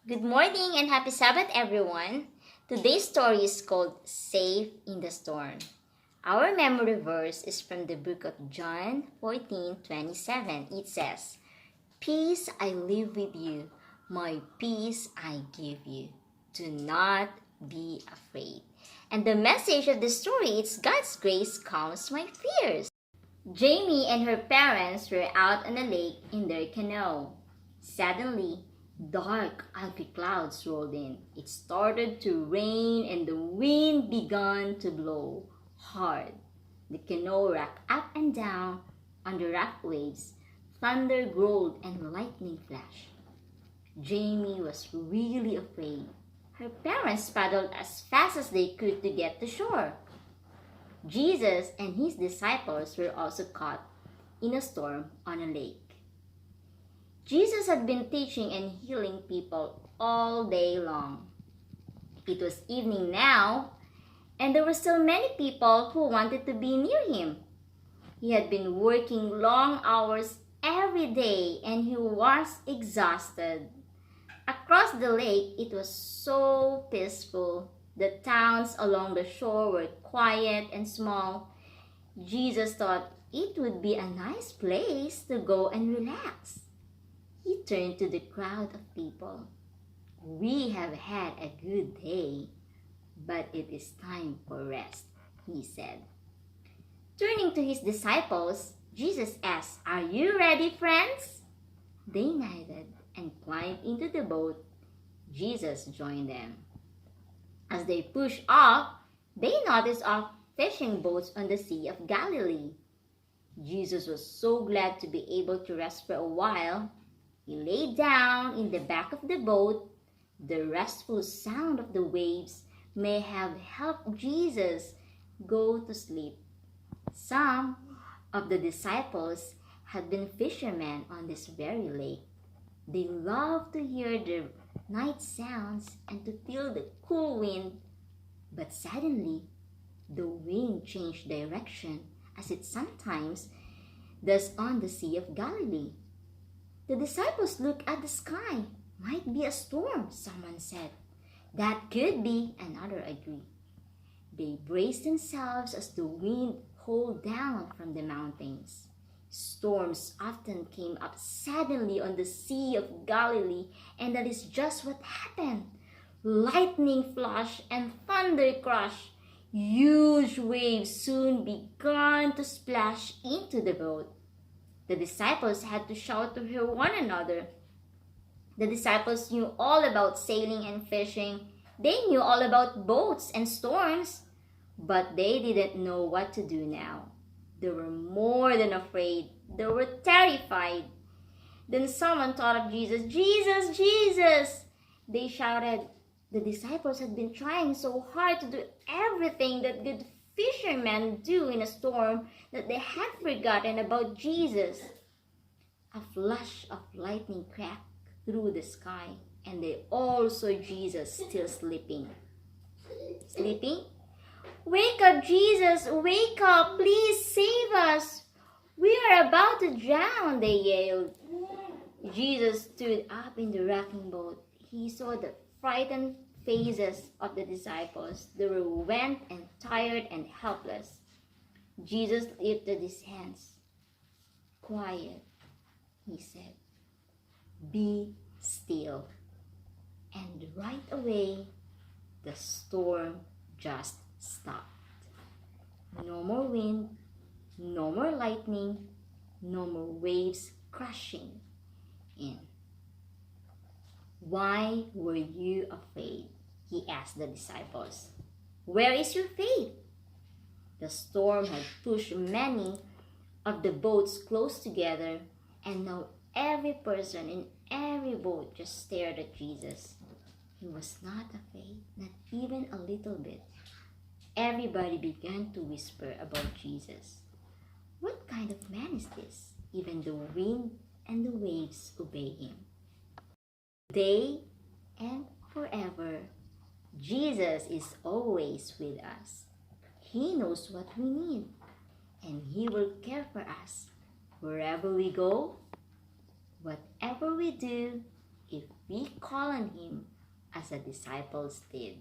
Good morning and happy Sabbath, everyone. Today's story is called Safe in the Storm. Our memory verse is from the book of John 14:27. It says, "Peace I leave with you, my peace I give you. Do not be afraid." And the message of the story is God's grace calms my fears. Jamie and her parents were out on a lake in their canoe. Suddenly, dark, ugly clouds rolled in. It started to rain and the wind began to blow hard. The canoe rocked up and down on the rough waves. Thunder growled and lightning flashed. Jamie was really afraid. Her parents paddled as fast as they could to get to shore. Jesus and his disciples were also caught in a storm on a lake. Jesus had been teaching and healing people all day long. It was evening now, and there were still many people who wanted to be near him. He had been working long hours every day and he was exhausted. Across the lake, it was so peaceful. The towns along the shore were quiet and small. Jesus thought it would be a nice place to go and relax. He turned to the crowd of people. "We have had a good day, but it is time for rest," he said. Turning to his disciples, Jesus asked, "Are you ready, friends?" They nodded and climbed into the boat. Jesus joined them. As they pushed off, they noticed fishing boats on the Sea of Galilee. Jesus was so glad to be able to rest for a while. He lay down in the back of the boat. The restful sound of the waves may have helped Jesus go to sleep. Some of the disciples had been fishermen on this very lake. They loved to hear the night sounds and to feel the cool wind. But suddenly, the wind changed direction as it sometimes does on the Sea of Galilee. The disciples looked at the sky. "Might be a storm," someone said. "That could be," another agreed. They braced themselves as the wind howled down from the mountains. Storms often came up suddenly on the Sea of Galilee, and that is just what happened. Lightning flashed and thunder crashed. Huge waves soon began to splash into the boat. The disciples had to shout to hear one another. The disciples knew all about sailing and fishing. They knew all about boats and storms, but they didn't know what to do now. They were more than afraid. They were terrified. Then someone thought of Jesus. "Jesus, Jesus!" They shouted. The disciples had been trying so hard to do everything that good fishermen do in a storm that they had forgotten about Jesus. A flash of lightning cracked through the sky, and they all saw Jesus still sleeping. Sleeping? "Wake up, Jesus! Wake up! Please save us! We are about to drown!" they yelled. Jesus stood up in the rocking boat. He saw the frightened faces of the disciples. They were wet and tired and helpless. Jesus lifted his hands. "Quiet," he said. "Be still." And right away, the storm just stopped. No more wind, no more lightning, no more waves crashing in. "Why were you afraid?" he asked the disciples. "Where is your faith?" The storm had pushed many of the boats close together, and now every person in every boat just stared at Jesus. He was not afraid, not even a little bit. Everybody began to whisper about Jesus. "What kind of man is this? Even the wind and the waves obey him." Today and forever, Jesus is always with us. He knows what we need, and He will care for us wherever we go, whatever we do, if we call on Him as the disciples did.